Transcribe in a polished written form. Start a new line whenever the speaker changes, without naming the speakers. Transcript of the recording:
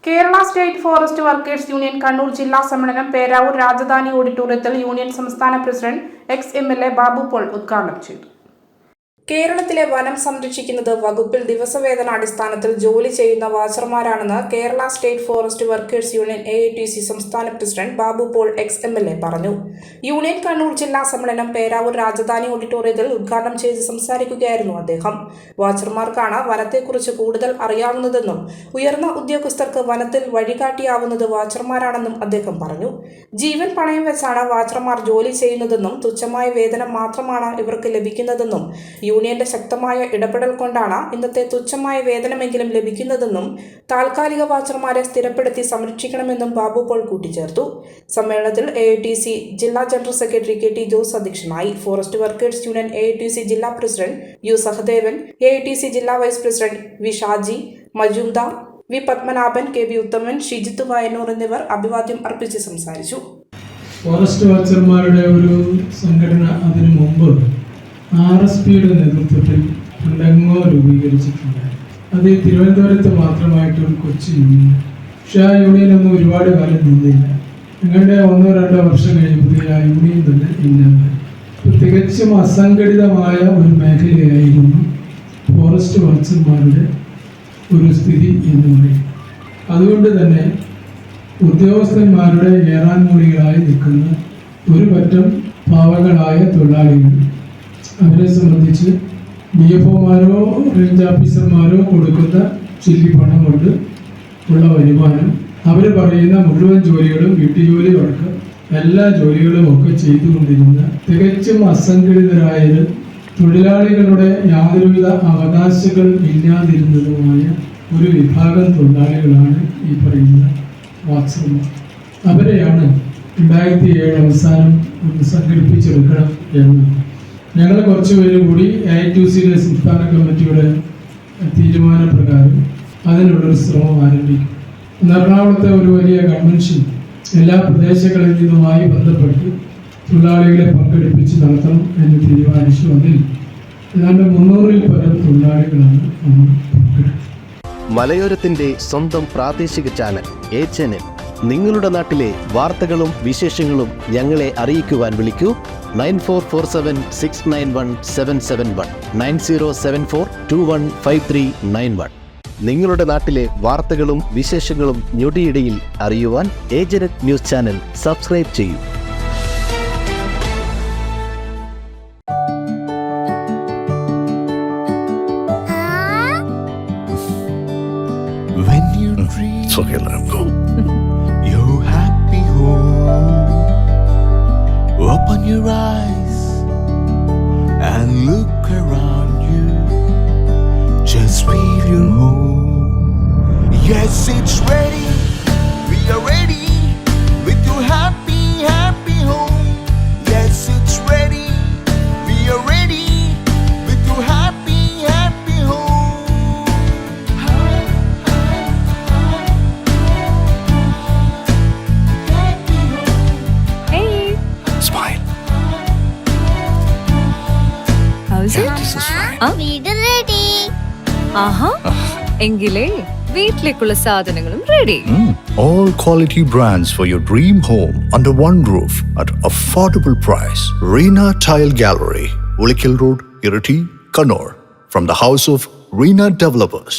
Kerala state forest workers union Kannur ജില്ലാ സമ്മേളനം പേരാവൂർ രാജധാനി ഓഡിറ്റോറിയത്തിൽ യൂണിയൻ സംസ്ഥാന പ്രസിഡന്റ് എക്സ്-MLA ബാബു പോൾ ഉദ്ഘാടനം ചെയ്തു. കേരളത്തിലെ വനം സംരക്ഷിക്കുന്നത് വകുപ്പിൽ ദിവസവേതനാടിസ്ഥാനത്തിൽ ജോലി ചെയ്യുന്ന വാച്ചർമാരാണെന്ന് Kerala state forest workers union AITC സംസ്ഥാന പ്രസിഡന്റ് ബാബു പോൾ എക്സ്-MLA പറഞ്ഞു. യൂണിയൻ കണ്ണൂർ ജില്ലാ സമ്മേളനം പേരാവൂർ രാജധാനി ഓഡിറ്റോറിയത്തിൽ ഉദ്ഘാടനം ചെയ്ത് സംസാരിക്കുകയായിരുന്നു അദ്ദേഹം. വാച്ചർമാർക്കാണ് വനത്തെക്കുറിച്ച് കൂടുതൽ അറിയാവുന്നതെന്നും ഉയർന്ന ഉദ്യോഗസ്ഥർക്ക് വനത്തിൽ വഴികാട്ടിയാവുന്നത് വാച്ചർമാരാണെന്നും അദ്ദേഹം പറഞ്ഞു. ജീവൻ പണയം വെച്ചാണ് വാച്ചർമാർ ജോലി ചെയ്യുന്നതെന്നും തുച്ഛമായ വേതനം മാത്രമാണ് ഇവർക്ക് ലഭിക്കുന്നതെന്നും യൂണിയന്റെ ശക്തമായ ഇടപെടൽ കൊണ്ടാണ് ഇന്നത്തെ തുച്ഛമായ വേതനമെങ്കിലും ലഭിക്കുന്നതെന്നും താൽക്കാലിക വാച്ചർമാരെ സ്ഥിരപ്പെടുത്തി സംരക്ഷിക്കണമെന്നും ബാബു പോൾ കൂട്ടിച്ചേർത്തു. സമ്മേളനത്തിൽ AITC ജില്ലാ ജനറൽ സെക്രട്ടറി KT ജോസ് അധ്യക്ഷനായി. ഫോറസ്റ്റ് വർക്കേഴ്സ് യൂണിയൻ AITC ജില്ലാ പ്രസിഡന്റ് U സഹദേവൻ, AITC ജില്ലാ vice president V Shaji, Majumdar, V Padmanabhan, KB Uthaman, Shijith Vayannur എന്നിവർ അഭിവാദ്യം അർപ്പിച്ച് സംസാരിച്ചു.
ഫോറസ്റ്റ് വാച്ചർമാരുടെ ഒരു സംഘടന അതിനു മുമ്പ് RSPയുടെ നേതൃത്വത്തിൽ പണ്ടെങ്ങോ രൂപീകരിച്ചിട്ടുണ്ട്. അത് തിരുവനന്തപുരത്ത് മാത്രമായിട്ട് ഒരു കൊച്ചി യൂണിയൻ. പക്ഷെ ആ യൂണിയനൊന്നും ഒരുപാട് കാലം നിന്നില്ല. ഞങ്ങളുടെ 1-2 വർഷം കഴിയുമ്പോൾ ആ യൂണിയൻ തന്നെ ഇല്ലാതായി. തികച്ചും അസംഘടിതമായ ഒരു മേഖലയായിരുന്നു ഫോറസ്റ്റ് വാച്ചർമാരുടെ ഒരു സ്ഥിതി എന്ന് പറയും. അതുകൊണ്ട് തന്നെ ഉദ്യോഗസ്ഥന്മാരുടെ ഏറാൻമൂളികളായി നിൽക്കുന്ന ഒരു പറ്റം പാവങ്ങളായ തൊഴിലാളികൾ, അവരെ സംബന്ധിച്ച് DFOമാരോ റേഞ്ച് ഓഫീസർമാരോ കൊടുക്കുന്ന ചില്ലി പണം കൊണ്ട് ഉള്ള വരുമാനം, അവർ പറയുന്ന മുഴുവൻ ജോലികളും വീട്ടുജോലി അടക്കം എല്ലാ ജോലികളും ഒക്കെ ചെയ്തുകൊണ്ടിരുന്ന തികച്ചും അസംഘടിതരായ തൊഴിലാളികളുടെ യാതൊരുവിധ അവകാശങ്ങൾ ഇല്ലാതിരുന്നതുമായ ഒരു വിഭാഗം തൊഴിലാളികളാണ് ഈ പറയുന്ന വാച്ചർമാർ. അവരെയാണ് 2007 അവസാനം ഒന്ന് സംഘടിപ്പിച്ചെടുക്കണം എന്ന് ഞങ്ങൾ കുറച്ചുപേര് കൂടി AITCയുടെ സംസ്ഥാന കമ്മിറ്റിയുടെ തീരുമാനപ്രകാരം അതിനുള്ളൊരു ശ്രമം ആരംഭിക്കും. എറണാകുളത്തെ ഒരു വലിയ കൺവെൻഷൻ എല്ലാ പ്രദേശങ്ങളിൽ നിന്നുമായി ബന്ധപ്പെട്ട് തൊഴിലാളികളെ പങ്കെടുപ്പിച്ച് നടത്തണം എന്ന് തീരുമാനിച്ചു. അതിൽ ഏതാണ്ട് 300-ൽ പരം തൊഴിലാളികളാണ് നമ്മൾ പങ്കെടുത്തത്.
മലയോരത്തിന്റെ സ്വന്തം പ്രാദേശിക ചാനൽ A-Channel. നിങ്ങളുടെ നാട്ടിലെ വാർത്തകളും വിശേഷങ്ങളും ഞങ്ങളെ അറിയിക്കുവാൻ വിളിക്കൂ 9447691771 9074215391. നിങ്ങളുടെ നാട്ടിലെ വാർത്തകളും വിശേഷങ്ങളും ഞൊടിയിടയിൽ അറിയുവാൻ A-Channel ന്യൂസ് ചാനൽ സബ്സ്ക്രൈബ് ചെയ്യൂ.
It's okay, let him go. Your happy home. Open your eyes and look around you. Just feel your home. Yes, it's ready. We are ready with your happy, happy home. Yes, it's ready. We are ready with your happy, happy home.
എങ്കിലേ വീട്ടിലേക്കുള്ള സാധനങ്ങളും ready.
All quality brands for your dream home under one roof at affordable price. Reena Tile Gallery, Ulikil Road, Irati, Kannur. From the house of Reena Developers.